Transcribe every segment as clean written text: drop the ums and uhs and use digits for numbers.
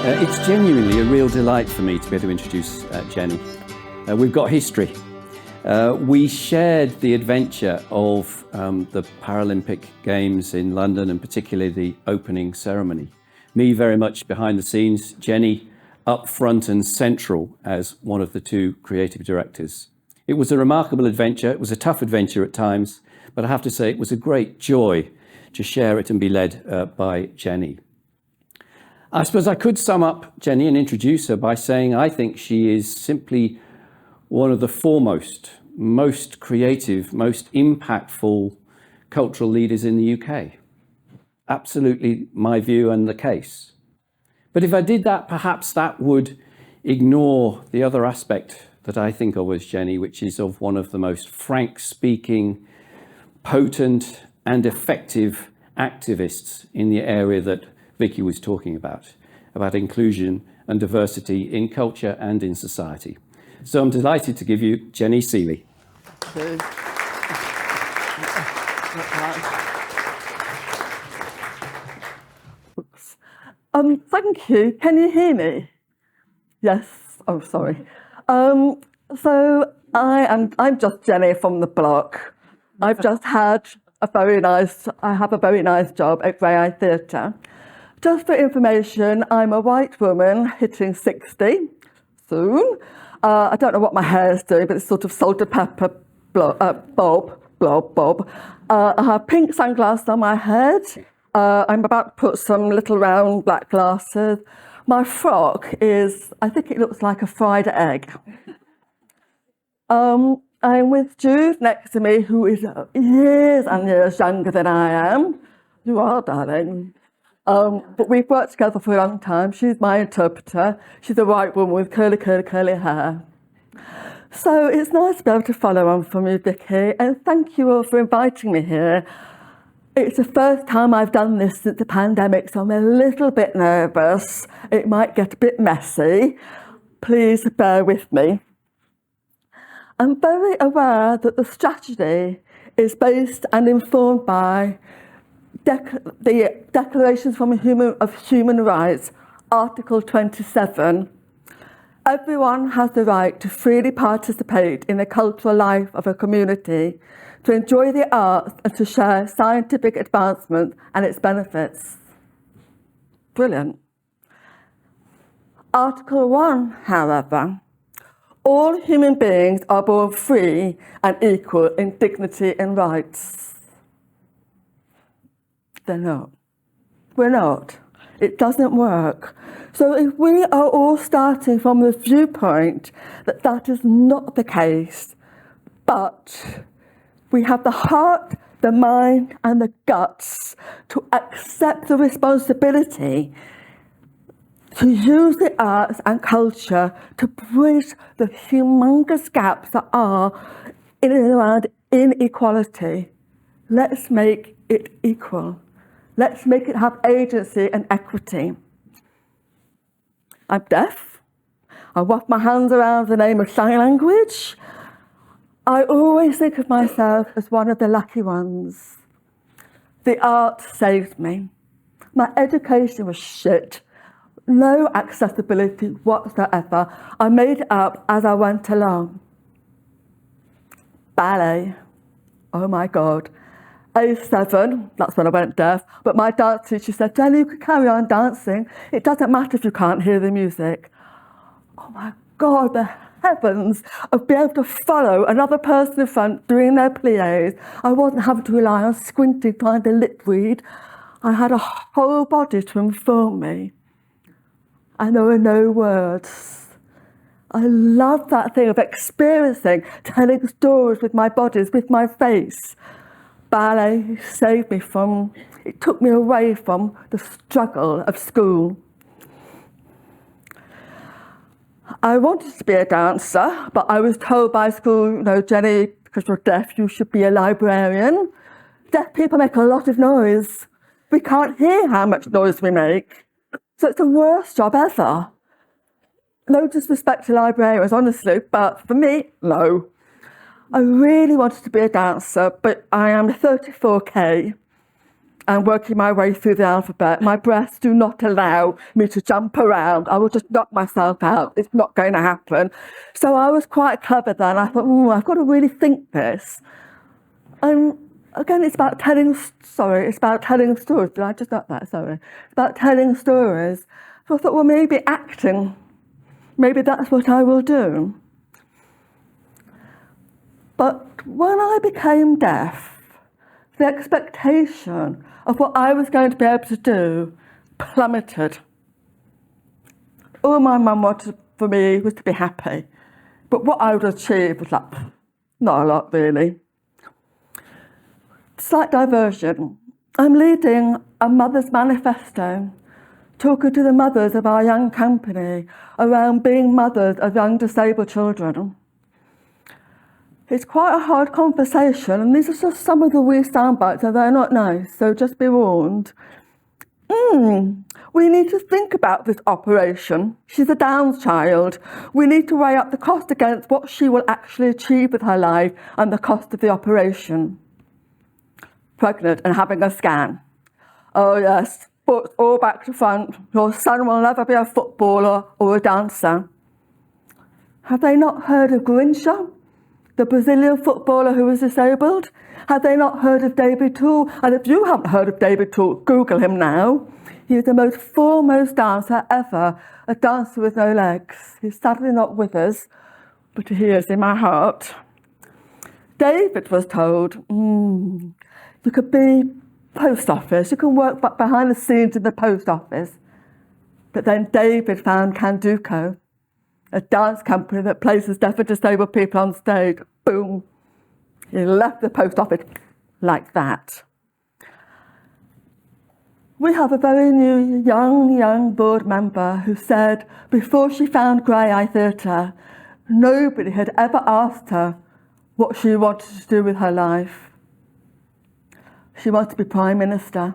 It's genuinely a real delight for me to be able to introduce Jenny. We've got history. We shared the adventure of the Paralympic Games in London, and particularly the opening ceremony. Me very much behind the scenes, Jenny up front and central as one of the two creative directors. It was a remarkable adventure. It was a tough adventure at times, but I have to say it was a great joy to share it and be led by Jenny. I suppose I could sum up Jenny and introduce her by saying I think she is simply one of the foremost, most creative, most impactful cultural leaders in the UK. Absolutely my view and the case. But if I did that, perhaps that would ignore the other aspect that I think of as Jenny, which is of one of the most frank-speaking, potent and effective activists in the area that Vicky was talking about inclusion and diversity in culture and in society. So I'm delighted to give you Jenny Sealey. Thank you. Can you hear me? Yes. Oh, sorry. So I'm just Jenny from the block. I've just had I have a very nice job at Graeae Theatre. Just for information, I'm a white woman hitting 60 soon. I don't know what my hair is doing, but it's sort of salt and pepper bob. I have pink sunglasses on my head. I'm about to put some little round black glasses. My frock is, I think it looks like a fried egg. I'm with Jude next to me, who is years and years younger than I am. You are, darling. But we've worked together for a long time. She's my interpreter. She's a white woman with curly hair. So it's nice to be able to follow on from you, Vicky, and thank you all for inviting me here. It's the first time I've done this since the pandemic, so I'm a little bit nervous. It might get a bit messy. Please bear with me. I'm very aware that the strategy is based and informed by the Declaration of Human Rights, Article 27. Everyone has the right to freely participate in the cultural life of a community, to enjoy the arts and to share scientific advancement and its benefits. Brilliant. Article 1, however, all human beings are born free and equal in dignity and rights. They're not. We're not. It doesn't work. So if we are all starting from the viewpoint that that is not the case, but we have the heart, the mind, and the guts to accept the responsibility to use the arts and culture to bridge the humongous gaps that are in and around inequality. Let's make it equal. Let's make it have agency and equity. I'm deaf. I wrap my hands around the name of sign language. I always think of myself as one of the lucky ones. The arts saved me. My education was shit. No accessibility whatsoever. I made it up as I went along. Ballet. Oh my God. Age 7, that's when I went deaf, but my dance teacher said, Jenny, you can carry on dancing. It doesn't matter if you can't hear the music. Oh my God, the heavens of being able to follow another person in front doing their pliés. I wasn't having to rely on squinting, trying to lip read. I had a whole body to inform me. And there were no words. I love that thing of experiencing, telling stories with my bodies, with my face. Ballet saved me it took me away from the struggle of school. I wanted to be a dancer, but I was told by school, Jenny, because you're deaf, you should be a librarian. Deaf people make a lot of noise. We can't hear how much noise we make. So it's the worst job ever. No disrespect to librarians, honestly, but for me, no. I really wanted to be a dancer, but I am 34K. and working my way through the alphabet. My breasts do not allow me to jump around. I will just knock myself out. It's not going to happen. So I was quite clever then. I thought, I've got to really think this. And again, it's about telling stories. Did I just not that? Sorry. It's about telling stories. So I thought, well, maybe acting. Maybe that's what I will do. But when I became deaf, the expectation of what I was going to be able to do plummeted. All my mum wanted for me was to be happy. But what I would achieve was like, not a lot really. Slight diversion. I'm leading a mother's manifesto, talking to the mothers of our young company around being mothers of young disabled children. It's quite a hard conversation, and these are just some of the wee sound bites, and they're not nice, so just be warned. We need to think about this operation. She's a Down's child. We need to weigh up the cost against what she will actually achieve with her life and the cost of the operation. Pregnant and having a scan. Oh yes, sports all back to front. Your son will never be a footballer or a dancer. Have they not heard of Graeae, the Brazilian footballer who was disabled? Have they not heard of David Toole? And if you haven't heard of David Toole, Google him now. He's the most foremost dancer ever, a dancer with no legs. He's sadly not with us, but he is in my heart. David was told, you could be post office, you can work behind the scenes in the post office. But then David found Canduco, a dance company that places deaf and disabled people on stage. Boom. He left the post office like that. We have a very new, young board member who said before she found Graeae Theatre, nobody had ever asked her what she wanted to do with her life. She wanted to be Prime Minister.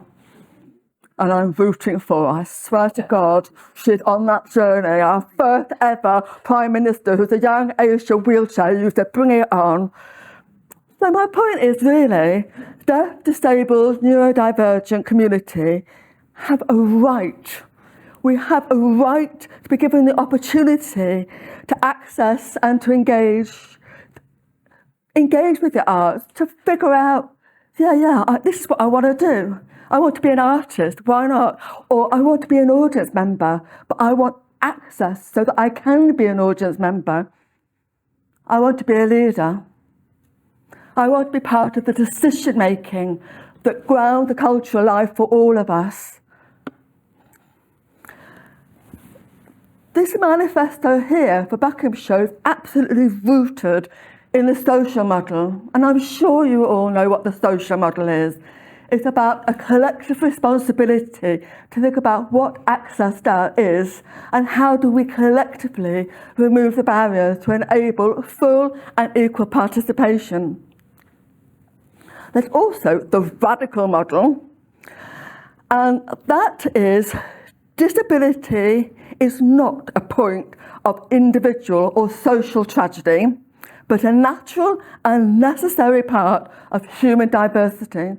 And I'm rooting for her. I swear to God, she's on that journey. Our first ever Prime Minister, who's a young Asian wheelchair user, bring it on. So my point is really, deaf, disabled, neurodivergent community have a right. We have a right to be given the opportunity to access and to engage with the arts, to figure out, this is what I want to do. I want to be an artist, why not? Or I want to be an audience member, but I want access so that I can be an audience member. I want to be a leader. I want to be part of the decision making that ground the cultural life for all of us. This manifesto here for Buckinghamshire is absolutely rooted in the social model, and I'm sure you all know what the social model is. It's about a collective responsibility to think about what access there is and how do we collectively remove the barriers to enable full and equal participation. There's also the radical model, and that is disability is not a point of individual or social tragedy, but a natural and necessary part of human diversity.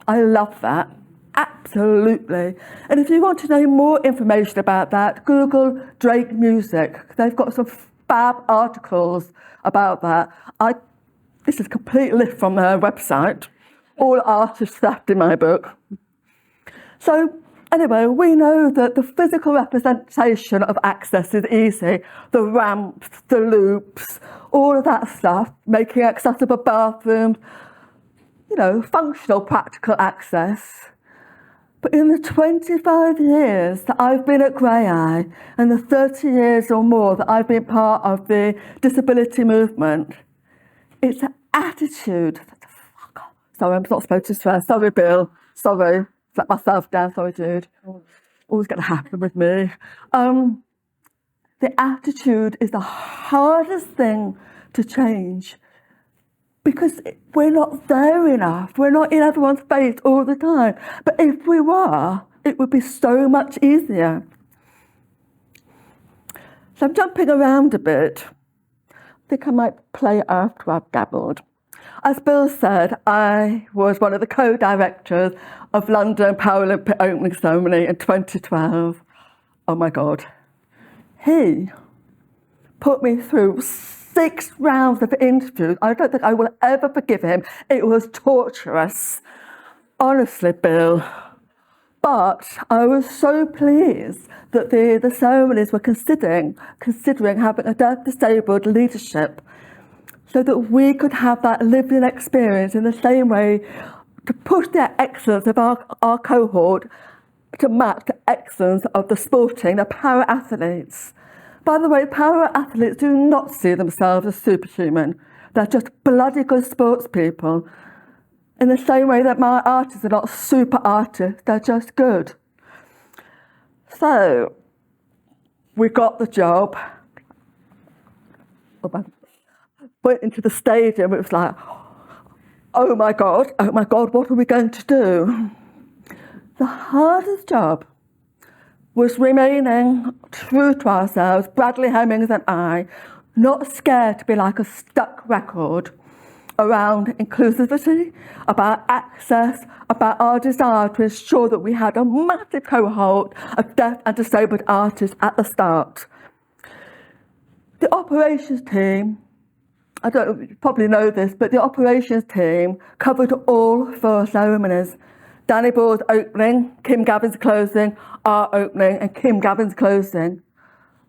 I love that, absolutely. And if you want to know more information about that, Google Drake Music. They've got some fab articles about that. This is a complete lift from their website. All artists left in my book. So anyway, we know that the physical representation of access is easy. The ramps, the loops, all of that stuff, making accessible bathrooms, functional, practical access. But in the 25 years that I've been at Graeae and the 30 years or more that I've been part of the disability movement, it's an attitude. Sorry, I'm not supposed to swear. Sorry, Bill. Sorry. Let myself down. Sorry, dude. Always going to happen with me. The attitude is the hardest thing to change because we're not there enough. We're not in everyone's face all the time. But if we were, it would be so much easier. So I'm jumping around a bit. I think I might play it after I've gabbled. As Bill said, I was one of the co-directors of London Paralympic opening ceremony in 2012. Oh my God. He put me through 6 rounds of interviews. I don't think I will ever forgive him. It was torturous. Honestly, Bill. But I was so pleased that the ceremonies were considering having a deaf-disabled leadership so that we could have that lived-in experience in the same way to push the excellence of our cohort to match the excellence of the para-athletes. By the way, para-athletes do not see themselves as superhuman. They're just bloody good sports people. In the same way that my artists are not super artists, they're just good. So, we got the job. Went into the stadium, it was like, oh my God, what are we going to do? The hardest job was remaining true to ourselves, Bradley Hemmings and I, not scared to be like a stuck record around inclusivity, about access, about our desire to ensure that we had a massive cohort of deaf and disabled artists at the start. The operations team, I don't know, you probably know this, but the operations team covered all 4 ceremonies. Danny Ball's opening, Kim Gavin's closing, our opening, and Kim Gavin's closing.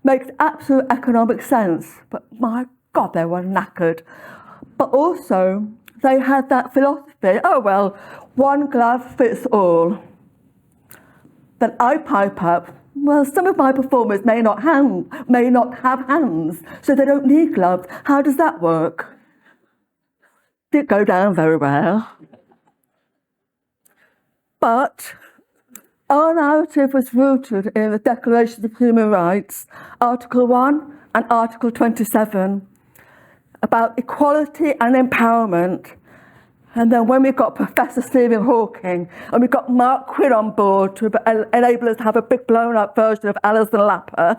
Makes absolute economic sense, but my God, they were knackered. But also, they had that philosophy, oh well, one glove fits all. Then I pipe up, well, some of my performers may not have hands, so they don't need gloves. How does that work? Didn't go down very well. But our narrative was rooted in the Declaration of Human Rights, Article 1 and Article 27, about equality and empowerment. And then when we got Professor Stephen Hawking and we got Mark Quinn on board to enable us to have a big blown-up version of Alison Lapper,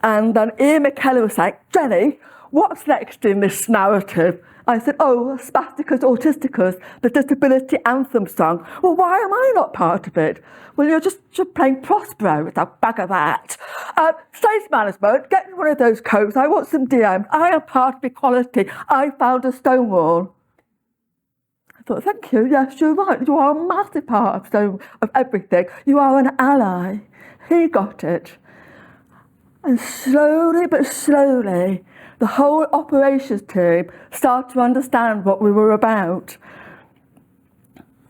and then Ian McKellen was like, Jenny, what's next in this narrative? I said, oh, Spasticus Autisticus, the disability anthem song. Well, why am I not part of it? Well, you're just playing Prospero with a bag of that. Stage management, get me one of those coats. I want some DMs. I am part of equality. I found a Stonewall. I thought, thank you. Yes, you're right. You are a massive part of everything. You are an ally. He got it. And slowly but slowly, the whole operations team started to understand what we were about.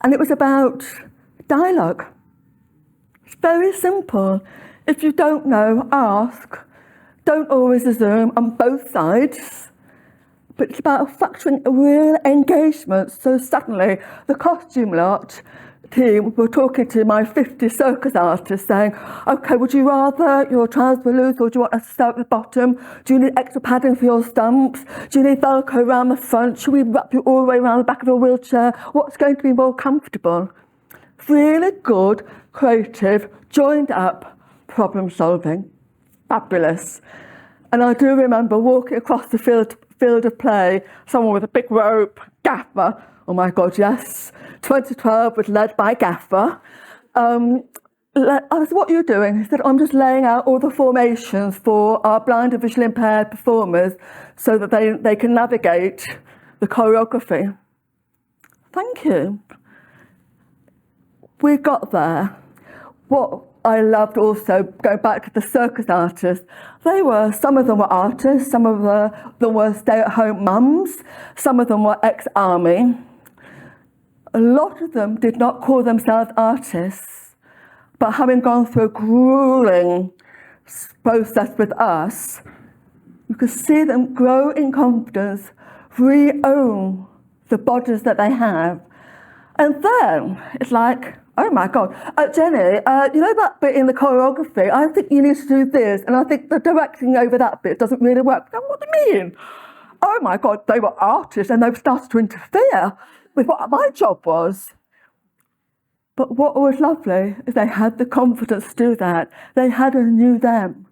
And it was about dialogue. It's very simple. If you don't know, ask. Don't always assume on both sides. But it's about factoring real engagement. So suddenly, the costume lot team were talking to my 50 circus artists saying, okay, would you rather your trousers were loose or do you want us to start at the bottom? Do you need extra padding for your stumps? Do you need Velcro around the front? Should we wrap you all the way around the back of your wheelchair? What's going to be more comfortable? Really good, creative, joined up problem solving. Fabulous. And I do remember walking across the field of play, someone with a big rope, gaffer. Oh my God, yes. 2012 was led by Gaffer. I said, what are you doing? He said, I'm just laying out all the formations for our blind and visually impaired performers so that they can navigate the choreography. Thank you. We got there. What I loved also, going back to the circus artists, some of them were artists, some of them were stay-at-home mums, some of them were ex-army. A lot of them did not call themselves artists, but having gone through a grueling process with us, you could see them grow in confidence, re-own the bodies that they have. And then it's like, oh my God, Jenny, you know that bit in the choreography? I think you need to do this, and I think the directing over that bit doesn't really work. What do you mean? Oh my God, they were artists and they've started to interfere with what my job was. But what was lovely is they had the confidence to do that. They had a new them,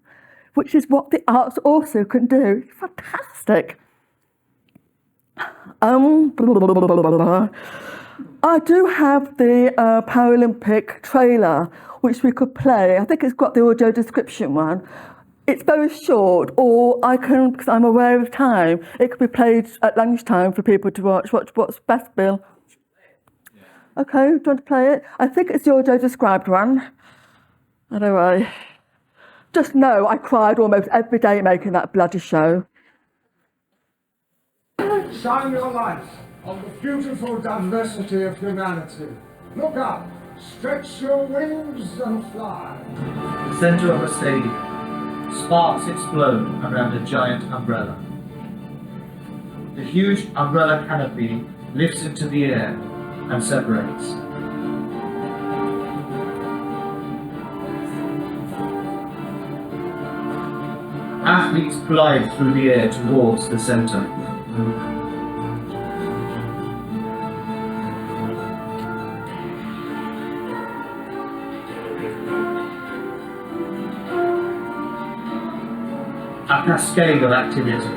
which is what the arts also can do. It's fantastic. I do have the Paralympic trailer, which we could play. I think it's got the audio description one. It's very short, or I can, because I'm aware of time, it could be played at lunchtime for people to watch. What's best, Bill? Okay, do you want to play it? I think it's the audio described one. Anyway, just know I cried almost every day making that bloody show. Shine your light on the beautiful diversity of humanity. Look up, stretch your wings and fly. The centre of a stadium. Sparks explode around a giant umbrella. The huge umbrella canopy lifts into the air and separates. Athletes glide through the air towards the centre. A cascade of activity.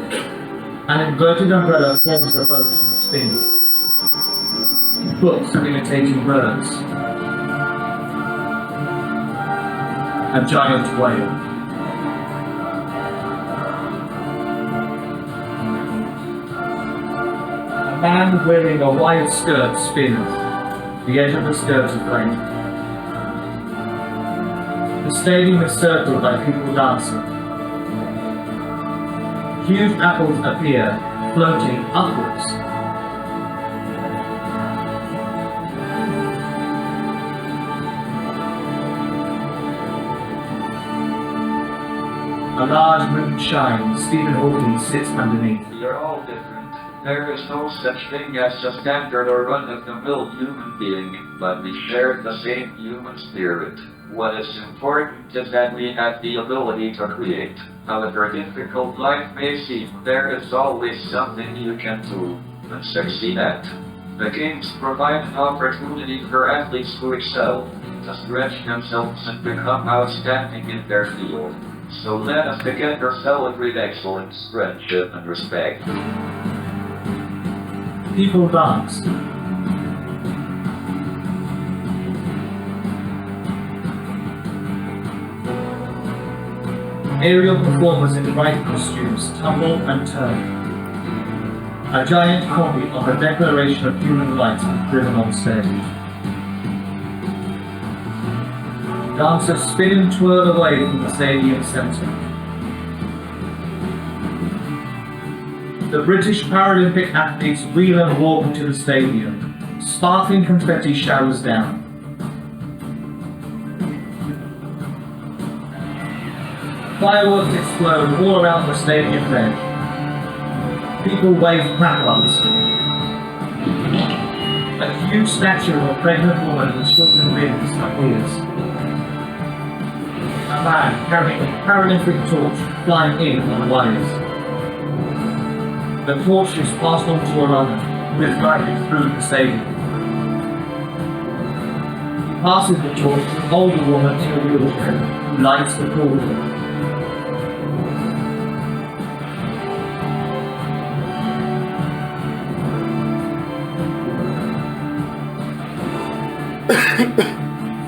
An inverted umbrella forms a boat and spins. Books imitating birds. A giant whale. A man wearing a wide skirt spins. The edge of the skirt is aflame. The stadium is circled by people dancing. Huge apples appear, floating upwards. A large moon shines. Stephen Hawking sits underneath. We are all different. There is no such thing as a standard or run-of-the-mill human being, but we share the same human spirit. What is important is that we have the ability to create. However difficult life may seem, there is always something you can do and succeed at. The games provide an opportunity for athletes to excel, to stretch themselves and become outstanding in their field. So let us together celebrate excellence, friendship, and respect. People dance. Aerial performers in bright costumes tumble and turn. A giant copy of the Declaration of Human Rights is driven on stage. Dancers spin and twirl away from the stadium centre. The British Paralympic athletes wheel and walk into the stadium. Sparkling confetti showers down. Fireworks explode all around the stadium bed. People wave crackers. A huge statue of a pregnant woman with shortened limbs appears. A man carrying a Paralympic torch flying in on wires. The torch is passed on to a runner who is guided through the stadium. He passes the torch to an older woman in a wheelchair who lights the cauldron.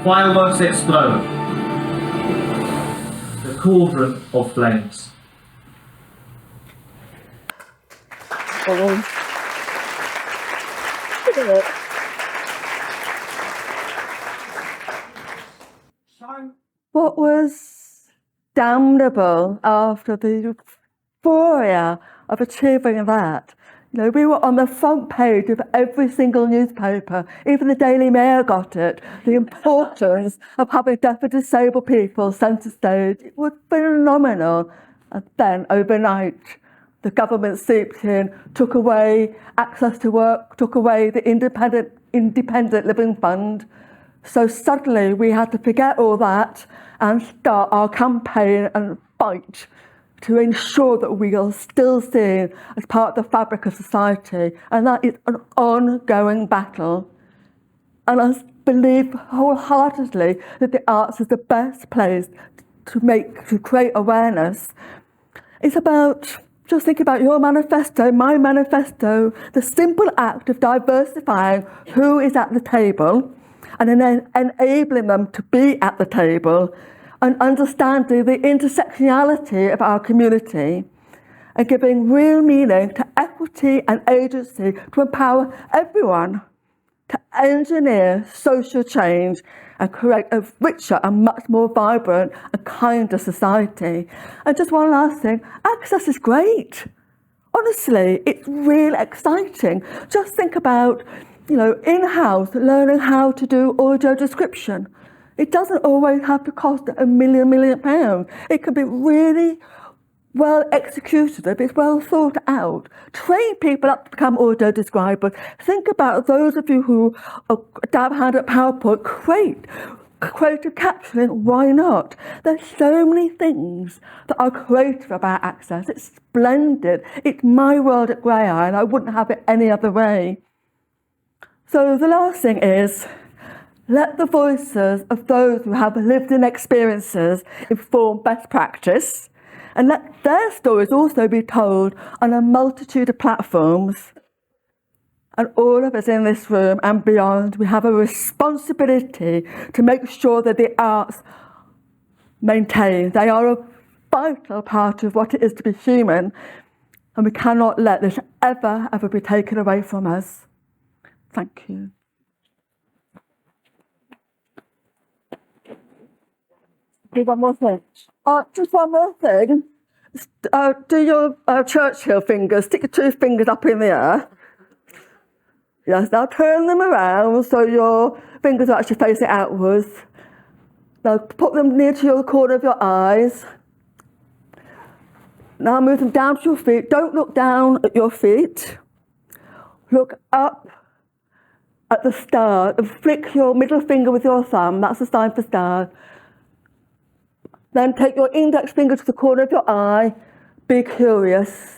Fireworks explode. The cauldron of flames. What was damnable after the euphoria of achieving that? You know, we were on the front page of every single newspaper, even the Daily Mail got it. The importance of having deaf and disabled people centre stage, it was phenomenal. And then overnight, the government swooped in, took away access to work, took away the independent living fund. So suddenly we had to forget all that and start our campaign and fight to ensure that we are still seen as part of the fabric of society. And that is an ongoing battle. And I believe wholeheartedly that the arts is the best place to create awareness. It's about Just think about your manifesto, my manifesto, the simple act of diversifying who is at the table and then enabling them to be at the table and understanding the intersectionality of our community and giving real meaning to equity and agency to empower everyone to engineer social change and create a richer and much more vibrant and kinder society. And just one last thing, access is great. Honestly, it's really exciting. Just think about, in-house learning how to do audio description. It doesn't always have to cost £1 million. It can be really well executed, if it's well thought out. Train people up to become audio describers. Think about those of you who are dab-hand at PowerPoint. Creative captioning, why not? There's so many things that are creative about access. It's splendid. It's my world at Graeae, and I wouldn't have it any other way. So the last thing is, let the voices of those who have lived-in experiences inform best practice, and let their stories also be told on a multitude of platforms. And all of us in this room and beyond, we have a responsibility to make sure that the arts maintain. They are a vital part of what it is to be human, and we cannot let this ever be taken away from us. Thank you. One more thing. Just one more thing. Do your Churchill fingers, stick your 2 fingers up in the air. Yes, now turn them around so your fingers are actually facing outwards. Now put them near to the corner of your eyes. Now move them down to your feet. Don't look down at your feet. Look up at the star and flick your middle finger with your thumb. That's the sign for stars. Then take your index finger to the corner of your eye. Be curious.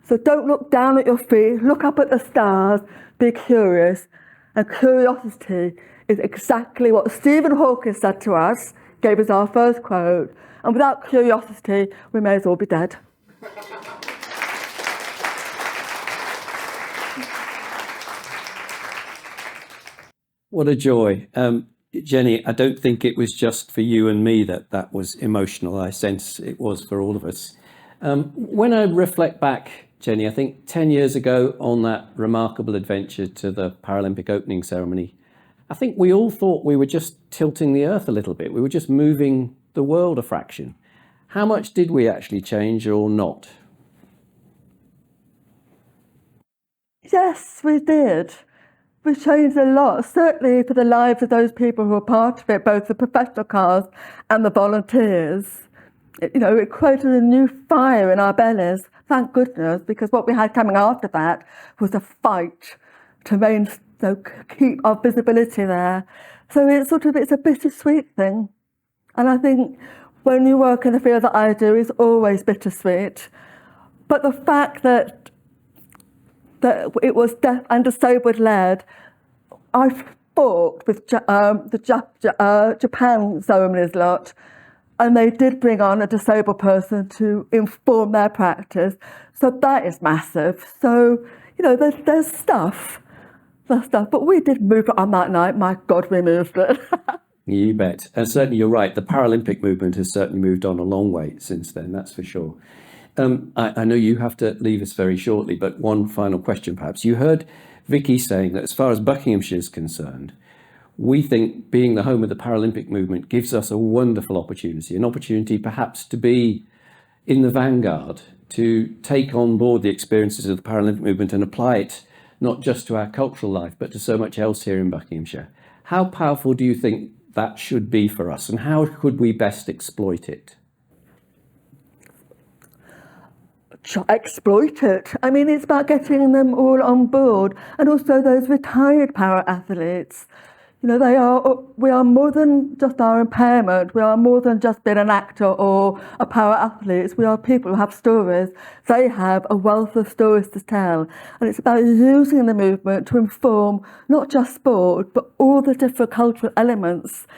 So don't look down at your feet. Look up at the stars. Be curious. And curiosity is exactly what Stephen Hawking said to us, gave us our first quote. And without curiosity, we may as well be dead. What a joy. Jenny, I don't think it was just for you and me that was emotional. I sense it was for all of us. When I reflect back, Jenny, I think 10 years ago on that remarkable adventure to the Paralympic opening ceremony, I think we all thought we were just tilting the earth a little bit. We were just moving the world a fraction. How much did we actually change or not? Yes, we did. We changed a lot, certainly for the lives of those people who were part of it, both the professional cast and the volunteers. It created a new fire in our bellies, thank goodness, because what we had coming after that was a fight to keep our visibility there. So it's a bittersweet thing. And I think when you work in the field that I do, it's always bittersweet. But the fact that it was deaf and disabled led, I fought with the Japan ceremonies lot, and they did bring on a disabled person to inform their practice. So that is massive. So, there's stuff, but we did move it on that night. My God, we moved it. You bet. And certainly you're right. The Paralympic movement has certainly moved on a long way since then, that's for sure. I know you have to leave us very shortly, but one final question perhaps. You heard Vicky saying that as far as Buckinghamshire is concerned, we think being the home of the Paralympic movement gives us a wonderful opportunity, an opportunity perhaps to be in the vanguard, to take on board the experiences of the Paralympic movement and apply it not just to our cultural life, but to so much else here in Buckinghamshire. How powerful do you think that should be for us, and how could we best exploit it? Exploit it. I mean, it's about getting them all on board, and also those retired para-athletes. We are more than just our impairment. We are more than just being an actor or a para-athlete. We are people who have stories. They have a wealth of stories to tell, and it's about using the movement to inform not just sport, but all the different cultural elements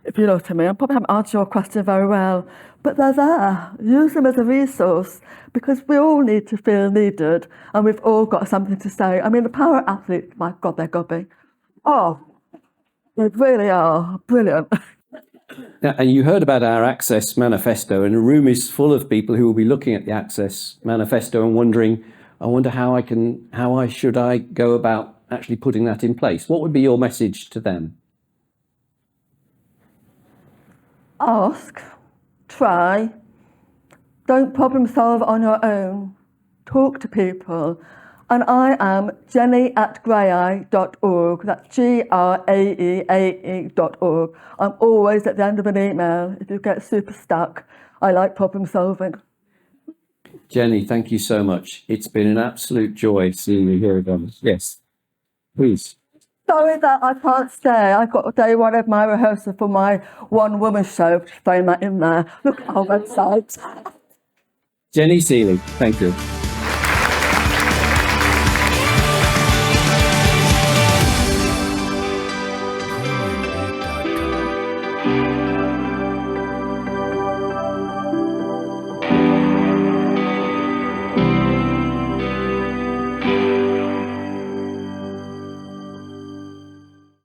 if you know what I mean. I probably haven't answered your question very well, but they're there. Use them as a resource because we all need to feel needed and we've all got something to say. I mean, the para athletes, my God, they're gobby. Oh, they really are brilliant. Now, and you heard about our Access Manifesto, and the room is full of people who will be looking at the Access Manifesto and wondering, I wonder how should I go about actually putting that in place? What would be your message to them? Ask, try, don't problem solve on your own, talk to people. And I am jenny@graeae.org, that's GRAEAE.org. I'm always at the end of an email if you get super stuck. I like problem solving. Jenny, thank you so much. It's been an absolute joy seeing you here again. Yes, please. Sorry that I can't stay. I've got day one of my rehearsal for my one-woman show, throwing that in there. Look at our website. Jenny Sealey, thank you.